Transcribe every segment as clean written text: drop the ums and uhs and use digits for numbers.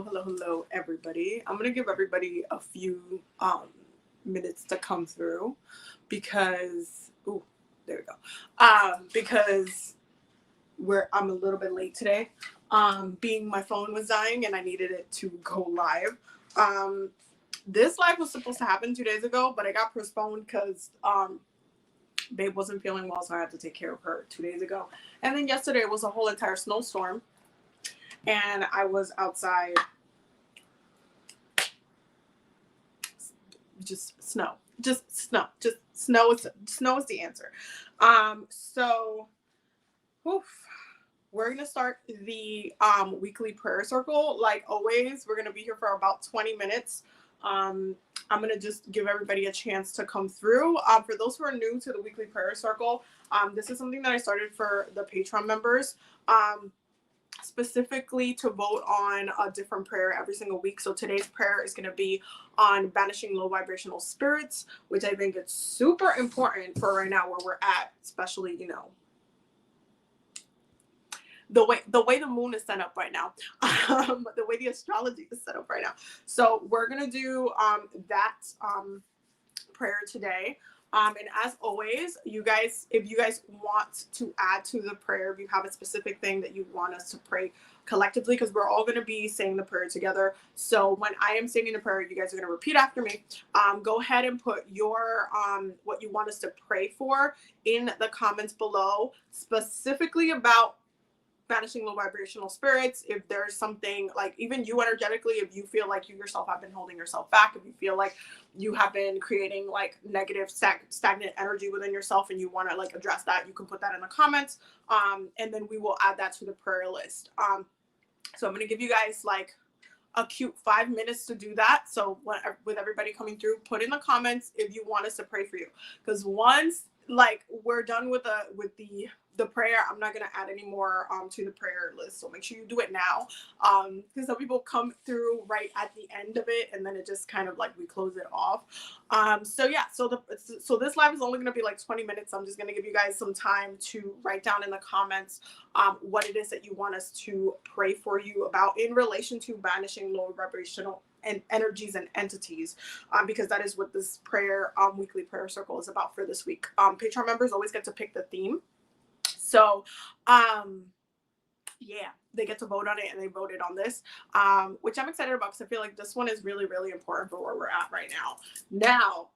Hello, everybody. I'm gonna give everybody a few minutes to come through because there we go. Because I'm a little bit late today. Being my phone was dying and I needed it to go live. This live was supposed to happen 2 days ago, but it got postponed because babe wasn't feeling well, so I had to take care of her 2 days ago. And then yesterday was a whole entire snowstorm. And I was outside, just snow is the answer. So we're gonna start the weekly prayer circle. Like always, we're gonna be here for about 20 minutes. I'm gonna just give everybody a chance to come through. For those who are new to the weekly prayer circle, this is something that I started for the Patreon members. Specifically to vote on a different prayer every single week. So today's prayer is going to be on banishing low vibrational spirits, which I think is super important for right now where we're at, especially, the way the moon is set up right now, the way the astrology is set up right now. So we're going to do that prayer today. And as always, if you guys want to add to the prayer, if you have a specific thing that you want us to pray collectively, because we're all going to be saying the prayer together. So when I am saying the prayer, you guys are going to repeat after me. Go ahead and put your what you want us to pray for in the comments below, specifically about banishing low vibrational spirits. If there's something like even you energetically, if you feel like you yourself have been holding yourself back, if you feel like you have been creating like negative stagnant energy within yourself and you want to like address that, you can put that in the comments, and then we will add that to the prayer list. So I'm going to give you guys like a cute 5 minutes to do that. So with everybody coming through, put in the comments if you want us to pray for you, because once like we're done with the prayer, I'm not going to add any more to the prayer list. So make sure you do it now, because some people come through right at the end of it and then it just kind of like we close it off. So this live is only going to be like 20 minutes. I'm just going to give you guys some time to write down in the comments what it is that you want us to pray for you about in relation to banishing low vibrational and energies and entities, because that is what this prayer weekly prayer circle is about for this week. Patreon members always get to pick the theme. So, yeah, they get to vote on it, and they voted on this, which I'm excited about because I feel like this one is really, really important for where we're at right now. Now,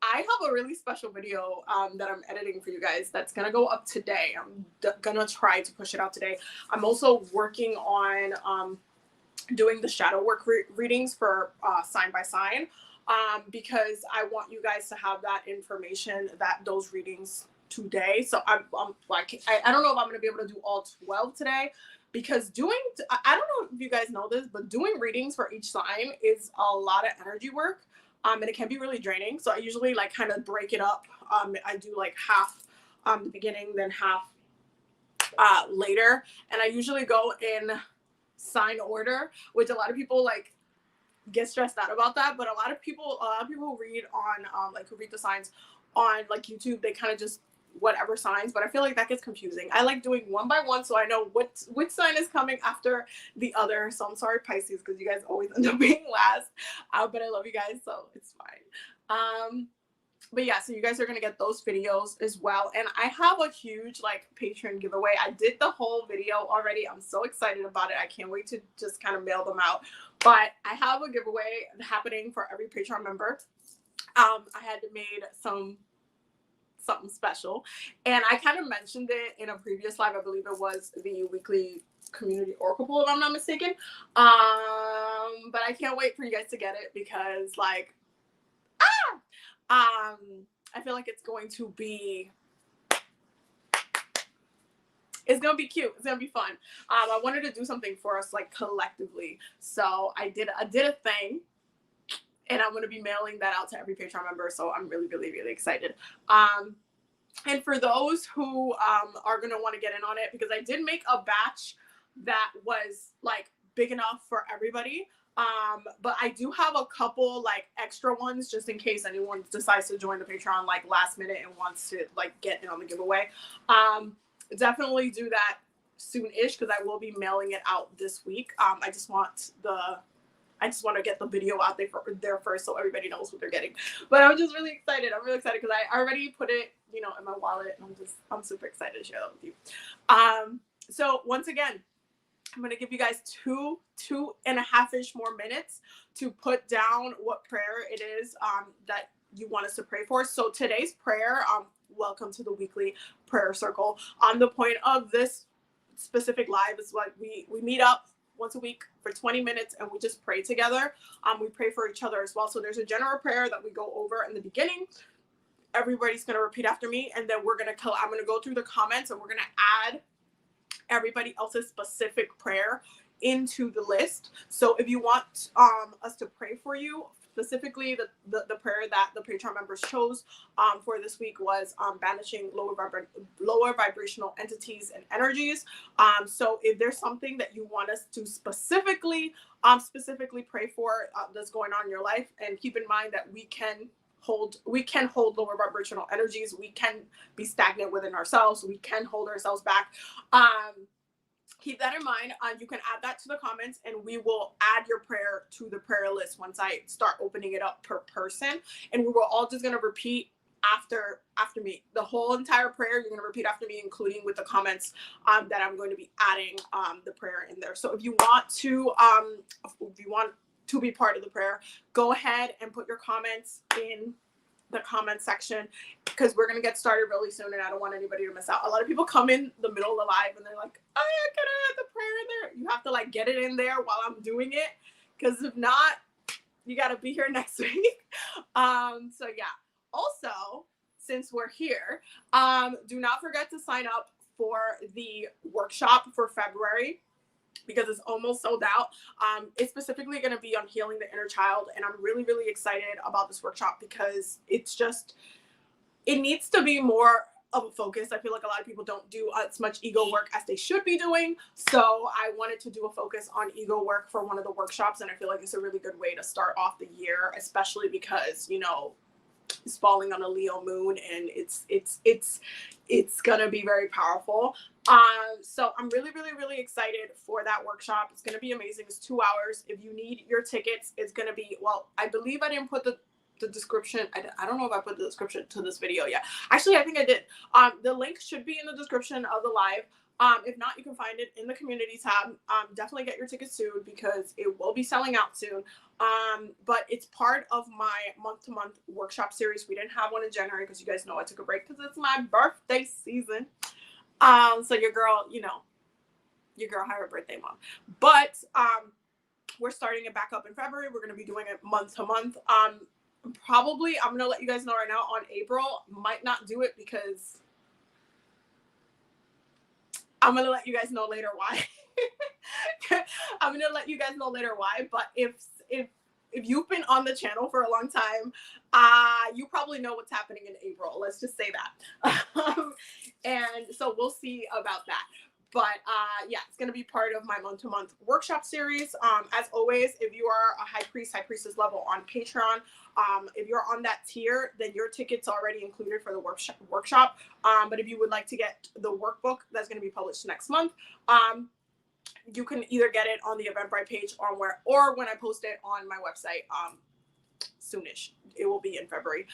I have a really special video that I'm editing for you guys that's going to go up today. I'm going to try to push it out today. I'm also working on doing the shadow work readings for sign by sign, because I want you guys to have that information, those readings today. So I'm like, I don't know if I'm going to be able to do all 12 today, because I don't know if you guys know this, but doing readings for each sign is a lot of energy work, and it can be really draining. So I usually like kind of break it up. I do like half the beginning, then half later, and I usually go in sign order, which a lot of people like get stressed out about that, but a lot of people who read on who read the signs on like YouTube, they kind of just whatever signs, but I feel like that gets confusing. I like doing one by one so I know which sign is coming after the other. So I'm sorry, Pisces, because you guys always end up being last, but I love you guys, so it's fine. But yeah, so you guys are going to get those videos as well. And I have a huge like Patreon giveaway. I did the whole video already. I'm so excited about it. I can't wait to just kind of mail them out. But I have a giveaway happening for every Patreon member. I had made something special, and I kind of mentioned it in a previous live. I believe it was the weekly community oracle pool, if I'm not mistaken. But I can't wait for you guys to get it, because like I feel like it's going to be cute. It's gonna be fun. I wanted to do something for us like collectively, so I did a thing, and I'm going to be mailing that out to every Patreon member. So I'm really, really, really excited. And for those who are going to want to get in on it, because I did make a batch that was like big enough for everybody. But I do have a couple like extra ones just in case anyone decides to join the Patreon like last minute and wants to like get in on the giveaway. Definitely do that soon-ish, because I will be mailing it out this week. I just want to get the video out there first so everybody knows what they're getting. But I'm just really excited. I'm really excited because I already put it, you know, in my wallet, and I'm super excited to share that with you. So once again, I'm going to give you guys two and a half-ish more minutes to put down what prayer it is that you want us to pray for. So today's prayer, welcome to the weekly prayer circle. The point of this specific live is like we meet up once a week for 20 minutes and we just pray together. We pray for each other as well. So there's a general prayer that we go over in the beginning. Everybody's going to repeat after me, and then I'm going to go through the comments, and we're going to add everybody else's specific prayer into the list. So if you want us to pray for you, specifically the prayer that the Patreon members chose for this week was banishing lower vibrational entities and energies. So if there's something that you want us to specifically pray for that's going on in your life, and keep in mind that we can hold lower vibrational energies. We can be stagnant within ourselves. We can hold ourselves back. Keep that in mind. You can add that to the comments, and we will add your prayer to the prayer list once I start opening it up per person. And we were all just going to repeat after me. The whole entire prayer, you're going to repeat after me, including with the comments that I'm going to be adding the prayer in there. So if you want to be part of the prayer, go ahead and put your comments in the comment section, because we're going to get started really soon, and I don't want anybody to miss out. A lot of people come in the middle of the live and they're like, oh yeah, can I add the prayer in there? You have to like get it in there while I'm doing it, because if not, you got to be here next week. So yeah, also, since we're here, do not forget to sign up for the workshop for February, because it's almost sold out. It's specifically going to be on healing the inner child, and I'm really, really excited about this workshop because it needs to be more of a focus. I feel like a lot of people don't do as much ego work as they should be doing, so I wanted to do a focus on ego work for one of the workshops, and I feel like it's a really good way to start off the year, especially because, you know, it's falling on a Leo moon, and it's gonna be very powerful. So I'm really, really, really excited for that workshop. It's gonna be amazing. It's 2 hours. If you need your tickets, it's gonna be, well, I believe I didn't put the description. I don't know if I put the description to this video yet. Actually, I think I did. The link should be in the description of the live. If not, you can find it in the community tab. Definitely get your tickets soon, because it will be selling out soon. But it's part of my month-to-month workshop series. We didn't have one in January because you guys know I took a break because it's my birthday season. So your girl had her birthday month. But we're starting it back up in February. We're going to be doing it month-to-month. Probably, I'm going to let you guys know right now, on April, might not do it because I'm going to let you guys know later why. I'm going to let you guys know later why. But if you've been on the channel for a long time, you probably know what's happening in April. Let's just say that. And so we'll see about that. But yeah, it's going to be part of my month-to-month workshop series. As always, if you are a high priestess level on Patreon, if you're on that tier, then your ticket's already included for the workshop. But if you would like to get the workbook that's going to be published next month, you can either get it on the Eventbrite page or when I post it on my website soonish. It will be in February.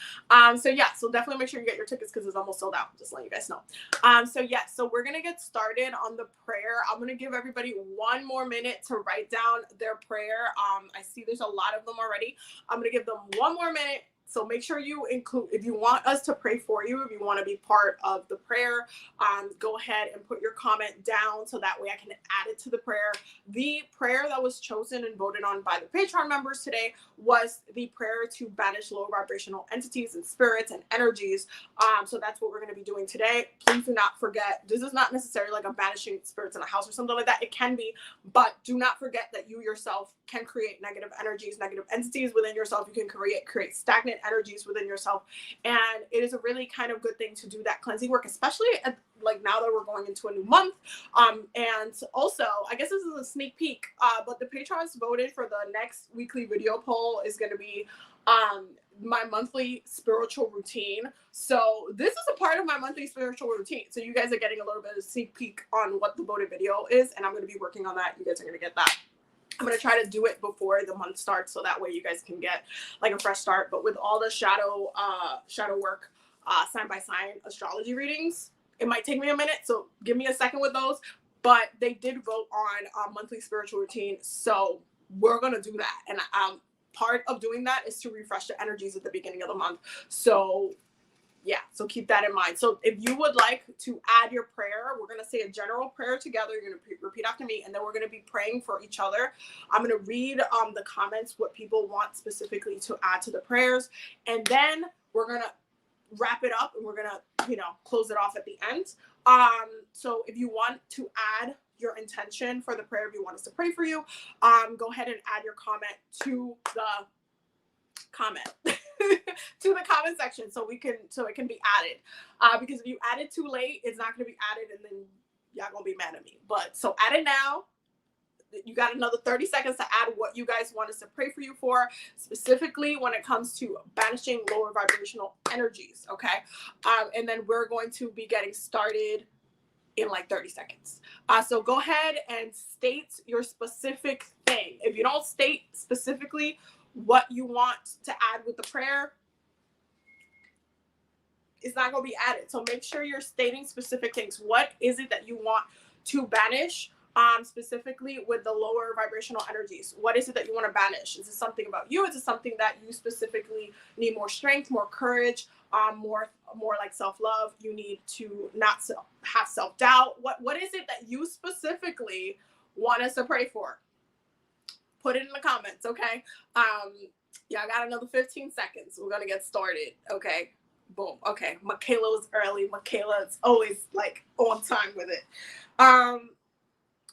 So yeah, so definitely make sure you get your tickets because it's almost sold out. Just letting you guys know. So yeah, so we're gonna get started on the prayer. I'm gonna give everybody 1 more minute to write down their prayer. I see there's a lot of them already. I'm gonna give them 1 more minute. So make sure you include, if you want us to pray for you, if you want to be part of the prayer, go ahead and put your comment down so that way I can add it to the prayer. The prayer that was chosen and voted on by the Patreon members today was the prayer to banish low vibrational entities and spirits and energies. So that's what we're going to be doing today. Please do not forget, this is not necessarily like a banishing spirits in a house or something like that. It can be, but do not forget that you yourself can create negative energies, negative entities within yourself. You can create stagnant energies within yourself, and it is a really kind of good thing to do that cleansing work, especially like now that we're going into a new month. And also, I guess this is a sneak peek, but the patrons voted for the next weekly video poll is going to be my monthly spiritual routine. So this is a part of my monthly spiritual routine. So you guys are getting a little bit of a sneak peek on what the voted video is, and I'm going to be working on that. You guys are going to get that. I'm going to try to do it before the month starts, so that way you guys can get like a fresh start. But with all the shadow work, sign by sign astrology readings, it might take me a minute, so give me a second with those. But they did vote on monthly spiritual routine, so we're going to do that. And part of doing that is to refresh the energies at the beginning of the month. So yeah, so keep that in mind. So if you would like to add your prayer, we're going to say a general prayer together. You're going to repeat after me, and then we're going to be praying for each other. I'm going to read the comments, what people want specifically to add to the prayers, and then we're going to wrap it up, and we're going to, close it off at the end. So if you want to add your intention for the prayer, if you want us to pray for you, go ahead and add your comment to the comment to the comment section, so it can be added, because if you add it too late, it's not going to be added, and then y'all gonna be mad at me. But so add it now. You got another 30 seconds to add what you guys want us to pray for you for, specifically when it comes to banishing lower vibrational energies. Okay, and then we're going to be getting started in like 30 seconds. So go ahead and state your specific thing. If you don't state specifically what you want to add with the prayer, it's not going to be added. So make sure you're stating specific things. What is it that you want to banish, specifically with the lower vibrational energies? What is it that you want to banish? Is it something about you? Is it something that you specifically need more strength, more courage, more like self-love? You need to not have self-doubt. What is it that you specifically want us to pray for? Put it in the comments, okay? Yeah, I got another 15 seconds. We're gonna get started, okay? Boom. Okay, Michaela was early. Michaela is always like on time with it.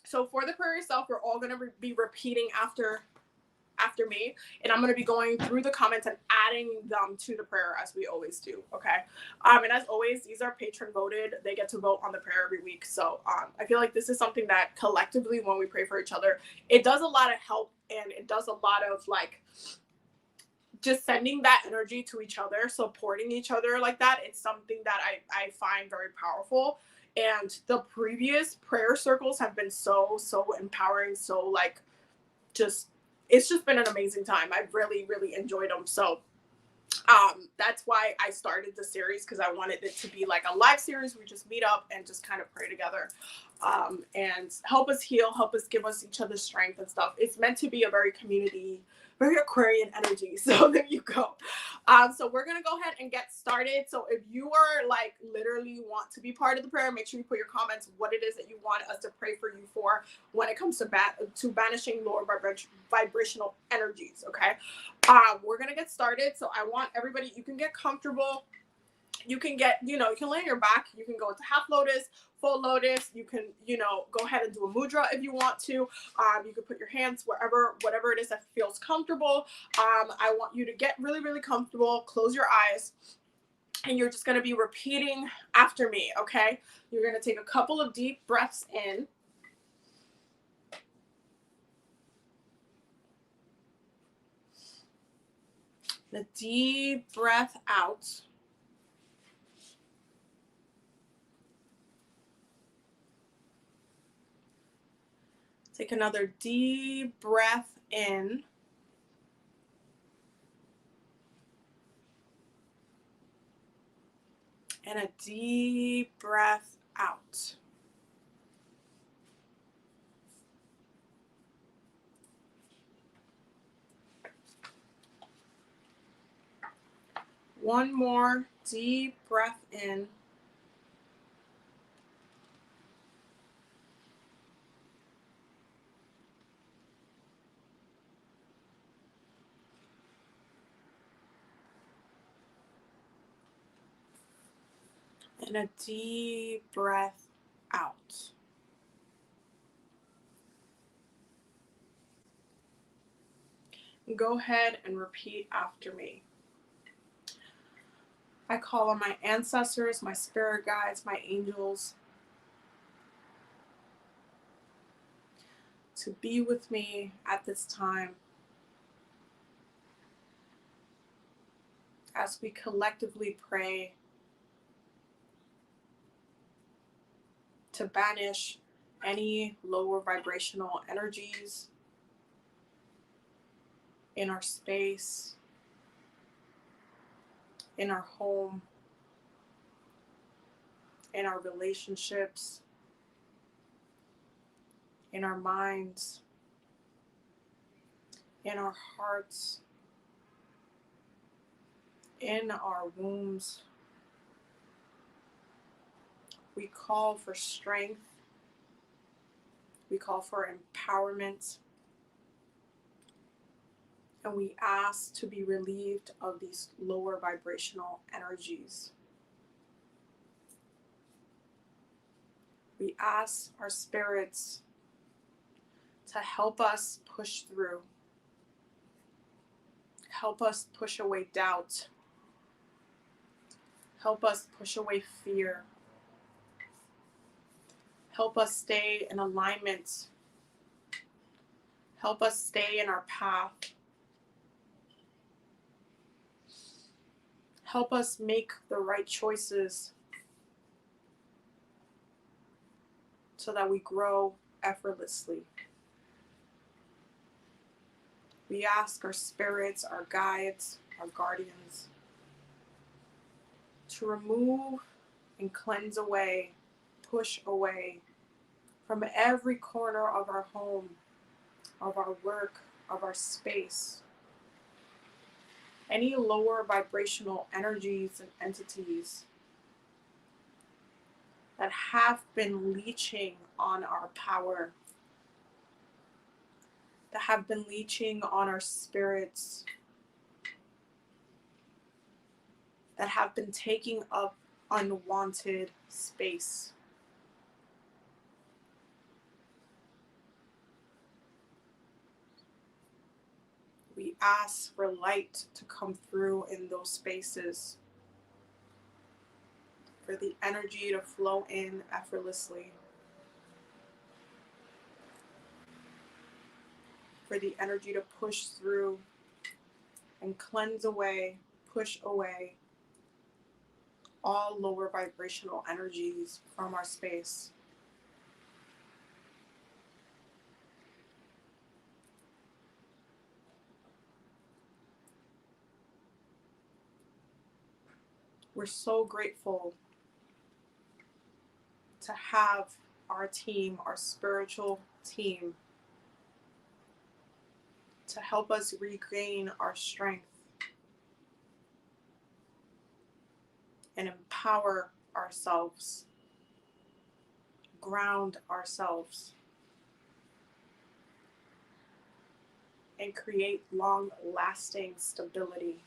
So for the prayer itself, we're all gonna be repeating after me, and I'm going to be going through the comments and adding them to the prayer, as we always do. Okay, and as always, these are patron voted. They get to vote on the prayer every week. So I feel like this is something that collectively, when we pray for each other, it does a lot of help, and it does a lot of like just sending that energy to each other, supporting each other like that. It's something that I find very powerful. And the previous prayer circles have been so empowering, so like it's just been an amazing time. I've really enjoyed them. So that's why I started the series, because I wanted it to be like a live series. We just meet up and just kind of pray together, and help us heal, help us give us each other strength and stuff. It's meant to be a very Aquarian energy. So there you go. So we're going to go ahead and get started. So if you are like literally want to be part of the prayer, make sure you put your comments what it is that you want us to pray for you for when it comes to banishing lower vibrational energies. Okay. We're going to get started. So I want everybody, you can get comfortable. You can get, you can lay on your back. You can go into half lotus, full lotus. You can, go ahead and do a mudra if you want to. You can put your hands whatever it is that feels comfortable. I want you to get really comfortable. Close your eyes. And you're just going to be repeating after me, okay? You're going to take a couple of deep breaths in. A deep breath out. Take another deep breath in. And a deep breath out. One more deep breath in. And a deep breath out. Go ahead and repeat after me. I call on my ancestors, my spirit guides, my angels to be with me at this time. as we collectively pray to banish any lower vibrational energies in our space, in our home, in our relationships, in our minds, in our hearts, in our wombs. We call for strength. We call for empowerment. And we ask to be relieved of these lower vibrational energies. We ask our spirits to help us push through. Help us push away doubt. Help us push away fear. Help us stay in alignment. Help us stay in our path. Help us make the right choices so that we grow effortlessly. We ask our spirits, our guides, our guardians to remove and cleanse away, push away from every corner of our home, of our work, of our space, any lower vibrational energies and entities that have been leeching on our power, that have been leeching on our spirits, that have been taking up unwanted space. We ask for light to come through in those spaces, for the energy to flow in effortlessly, for the energy to push through and cleanse away, push away all lower vibrational energies from our space. We're so grateful to have our team, our spiritual team, to help us regain our strength and empower ourselves, ground ourselves, and create long-lasting stability.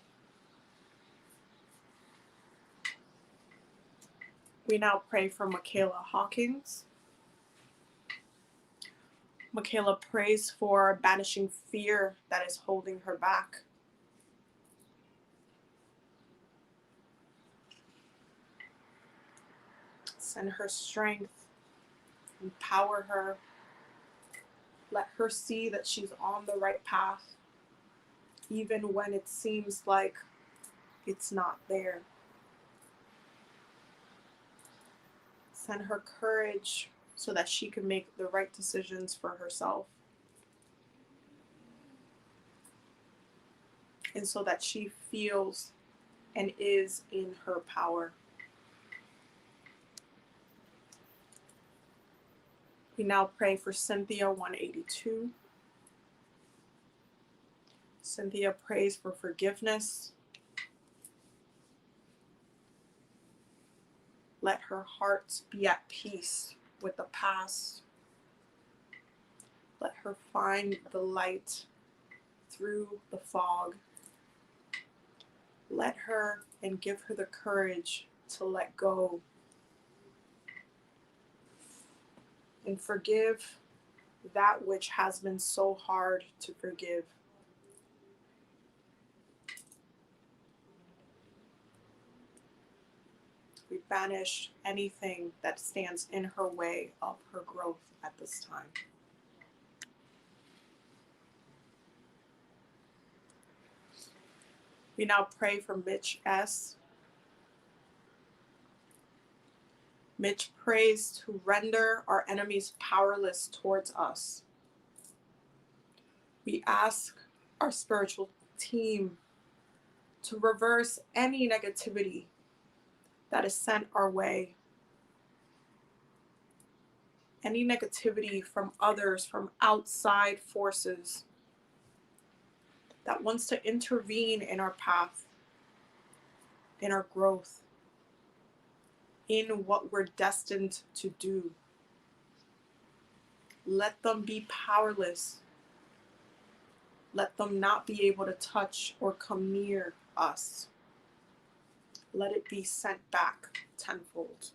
We now pray for Michaela Hawkins. Michaela prays for banishing fear that is holding her back. Send her strength, empower her, let her see that she's on the right path, even when it seems like it's not there. Send her courage so that she can make the right decisions for herself. And so that she feels and is in her power. We now pray for Cynthia 182. Cynthia prays for forgiveness. Let her heart be at peace with the past. Let her find the light through the fog. Let her and give her the courage to let go and forgive that which has been so hard to forgive. We banish anything that stands in her way of her growth at this time. We now pray for Mitch S. Mitch prays to render our enemies powerless towards us. We ask our spiritual team to reverse any negativity that is sent our way. Any negativity from others, from outside forces that wants to intervene in our path, in our growth, in what we're destined to do. Let them be powerless. Let them not be able to touch or come near us. Let it be sent back tenfold.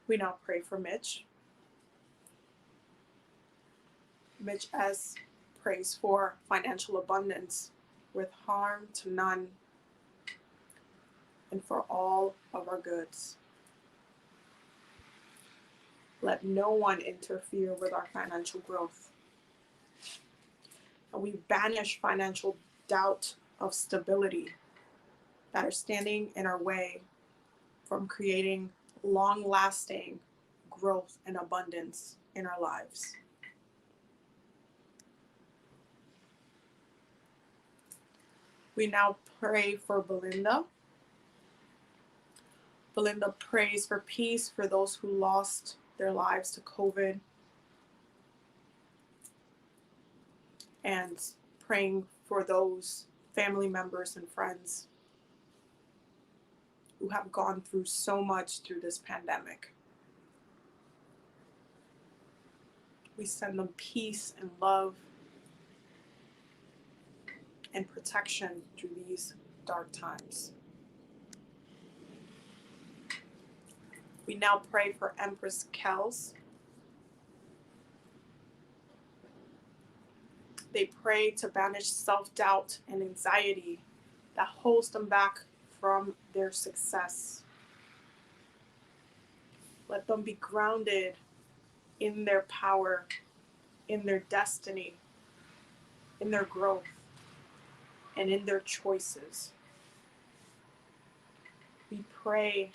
We now pray for Mitch. Mitch S. prays for financial abundance with harm to none and for all of our goods. Let no one interfere with our financial growth. And we banish financial doubt of stability that are standing in our way from creating long-lasting growth and abundance in our lives. We now pray for Belinda. Belinda prays for peace for those who lost their lives to COVID, and praying for those family members and friends who have gone through so much through this pandemic. We send them peace and love and protection through these dark times. We now pray for Empress Kels. They pray to banish self-doubt and anxiety that holds them back from their success. Let them be grounded in their power, in their destiny, in their growth, and in their choices. We pray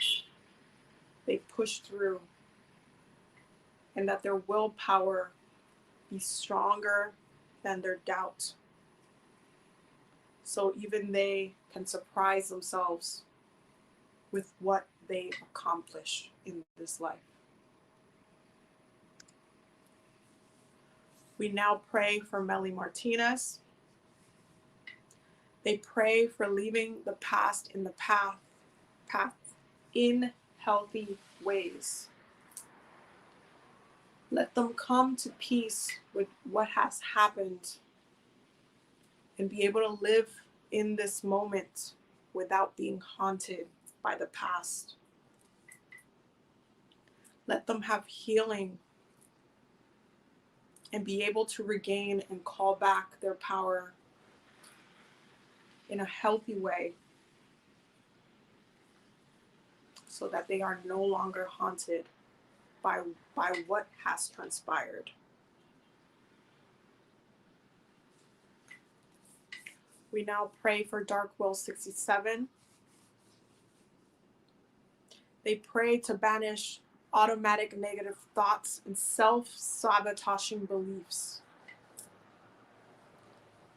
they push through and that their willpower be stronger than their doubt, so even they can surprise themselves with what they accomplish in this life. We now pray for Melly Martinez. They pray for leaving the past in the path in healthy ways. Let them come to peace with what has happened and be able to live in this moment without being haunted by the past. Let them have healing and be able to regain and call back their power in a healthy way so that they are no longer haunted by what has transpired. We now pray for Dark Will 67. They pray to banish automatic negative thoughts and self-sabotaging beliefs.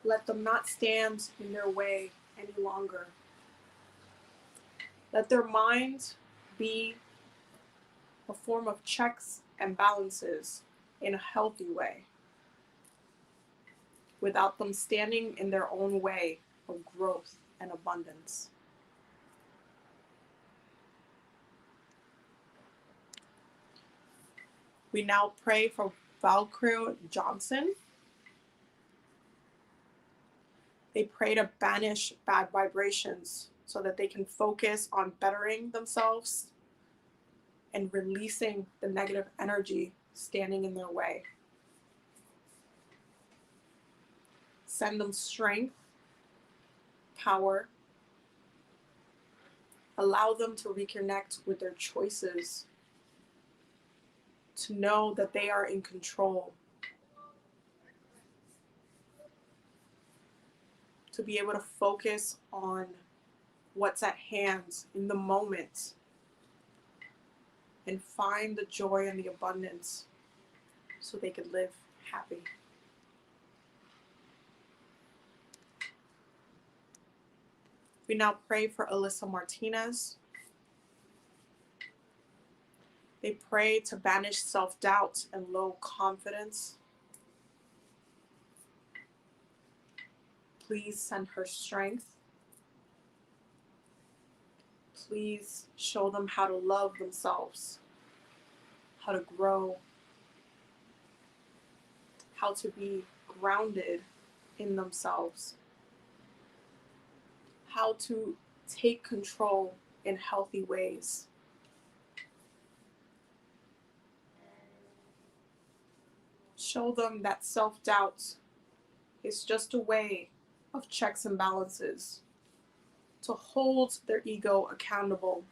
Let them not stand in their way any longer. Let their mind be a form of checks and balances in a healthy way, without them standing in their own way of growth and abundance. We now pray for Valkyrie Johnson. They pray to banish bad vibrations so that they can focus on bettering themselves and releasing the negative energy standing in their way. Send them strength, power. Allow them to reconnect with their choices to know that they are in control, to be able to focus on what's at hand in the moment and find the joy and the abundance so they could live happy. We now pray for Alyssa Martinez. They pray to banish self-doubt and low confidence. Please send her strength. Please show them how to love themselves, how to grow, how to be grounded in themselves, how to take control in healthy ways. Show them that self-doubt is just a way of checks and balances to hold their ego accountable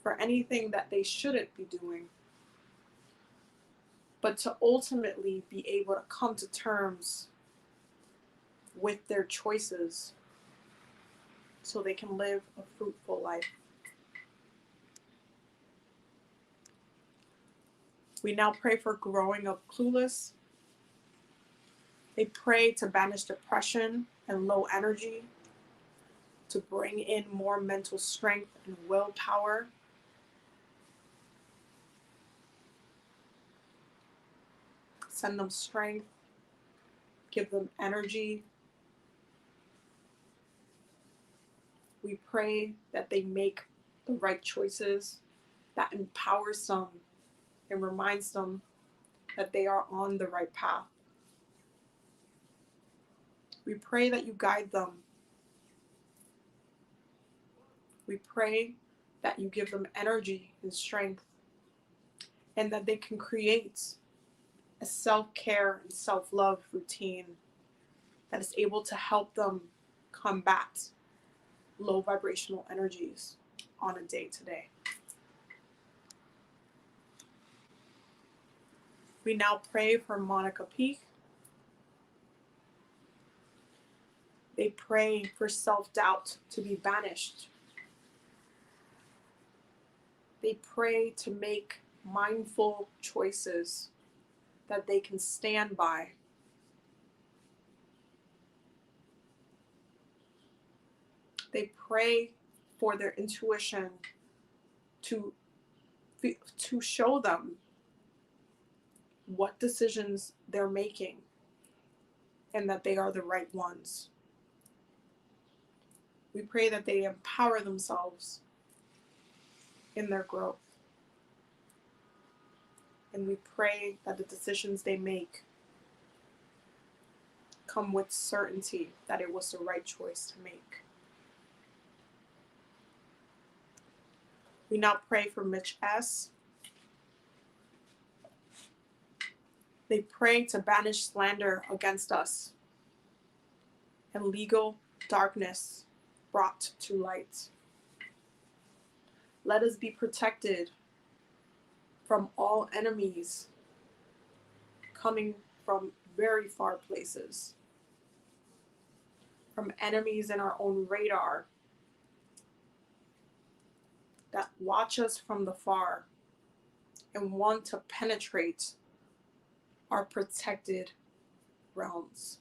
for anything that they shouldn't be doing, but to ultimately be able to come to terms with their choices so they can live a fruitful life. We now pray for growing Up Clueless. They pray to banish depression and low energy, to bring in more mental strength and willpower. Send them strength, give them energy. We pray that they make the right choices that empowers them and reminds them that they are on the right path. We pray that you guide them. We pray that you give them energy and strength, and that they can create a self-care and self-love routine that is able to help them combat low vibrational energies on a day-to-day. We now pray for Monica Peak. They pray for self-doubt to be banished. They pray to make mindful choices that they can stand by. They pray for their intuition to show them what decisions they're making and that they are the right ones. We pray that they empower themselves in their growth. And we pray that the decisions they make come with certainty that it was the right choice to make. We now pray for Mitch S. They pray to banish slander against us and legal darkness brought to light. Let us be protected from all enemies coming from very far places, from enemies in our own radar that watch us from the far and want to penetrate our protected realms.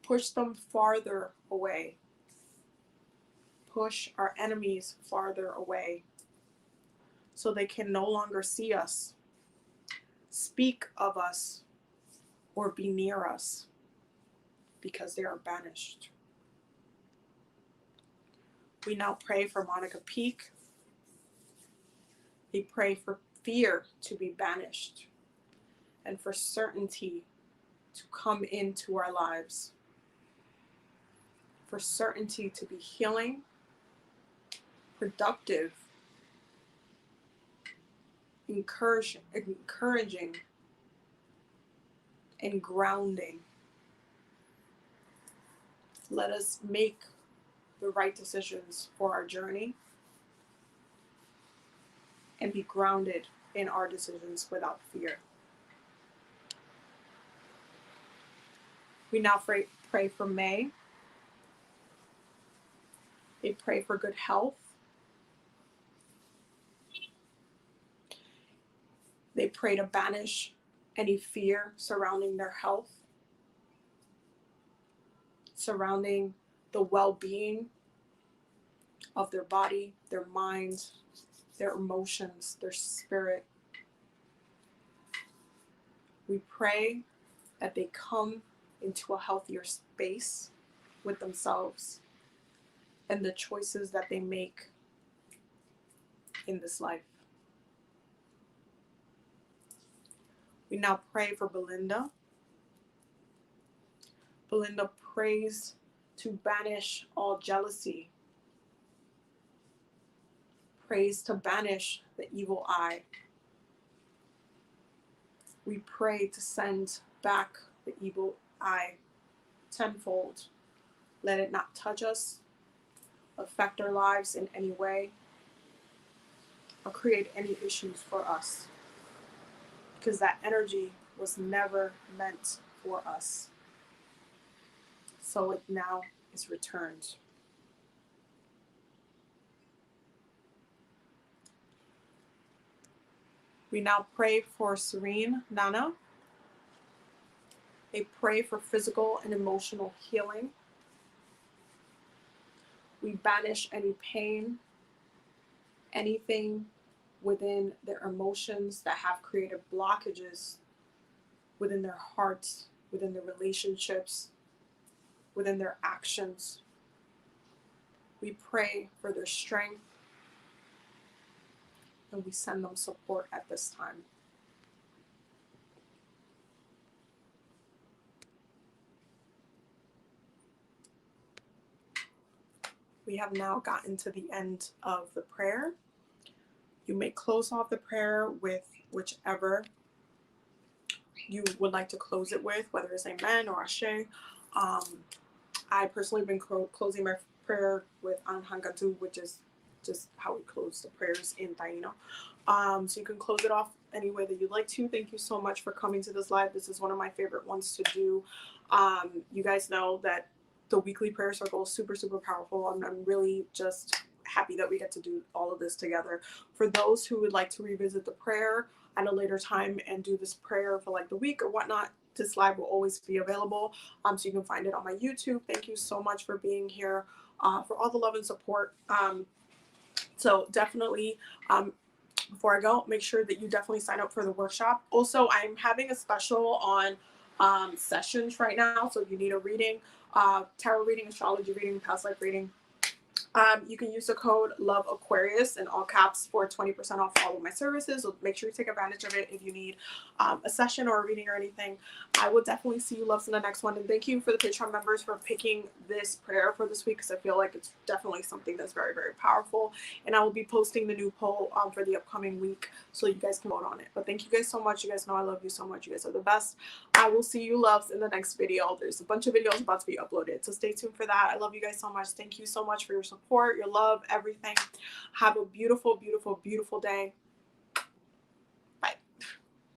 Push them farther away. Push our enemies farther away so they can no longer see us, speak of us, or be near us because they are banished. We now pray for Monica Peak. We pray for fear to be banished and for certainty to come into our lives, for certainty to be healing, productive, encouraging, and grounding. Let us make the right decisions for our journey. and be grounded in our decisions without fear. We now pray for Mey. They pray for good health. They pray to banish any fear surrounding their health, surrounding the well-being of their body, their mind, their emotions, their spirit. We pray that they come into a healthier space with themselves and the choices that they make in this life. We now pray for Belinda. Belinda prays to banish all jealousy, prays to banish the evil eye. We pray to send back the evil eye tenfold. Let it not touch us, affect our lives in any way, or create any issues for us, because that energy was never meant for us. So it now is returned. We now pray for Siren Nana. They pray for physical and emotional healing. We banish any pain, anything within their emotions that have created blockages within their hearts, within their relationships, within their actions. We pray for their strength, and we send them support at this time. We have now gotten to the end of the prayer. You may close off the prayer with whichever you would like to close it with, whether it's amen or ashe. I personally have been closing my prayer with Anhangatu, which is just how we close the prayers in Taino. So you can close it off any way that you'd like to. Thank you so much for coming to this live. This is one of my favorite ones to do. You guys know that the weekly prayer circle is super, super powerful. I'm really just happy that we get to do all of this together. For those who would like to revisit the prayer at a later time and do this prayer for like the week or whatnot, this live will always be available. So you can find it on my YouTube. Thank you so much for being here, for all the love and support. So definitely, before I go, make sure that you definitely sign up for the workshop. Also, I'm having a special on sessions right now. So if you need a reading, tarot reading, astrology reading, past life reading, you can use the code LOVEAquarius in all caps for 20% off all of my services. So make sure you take advantage of it if you need a session or a reading or anything. I will definitely see you loves in the next one. And thank you for the Patreon members for picking this prayer for this week, because I feel like it's definitely something that's very, very powerful. And I will be posting the new poll for the upcoming week so you guys can vote on it. But thank you guys so much. You guys know I love you so much. You guys are the best. I will see you loves in the next video. There's a bunch of videos about to be uploaded, so stay tuned for that. I love you guys so much. Thank you so much for your support, your love, everything. Have a beautiful, beautiful, beautiful day.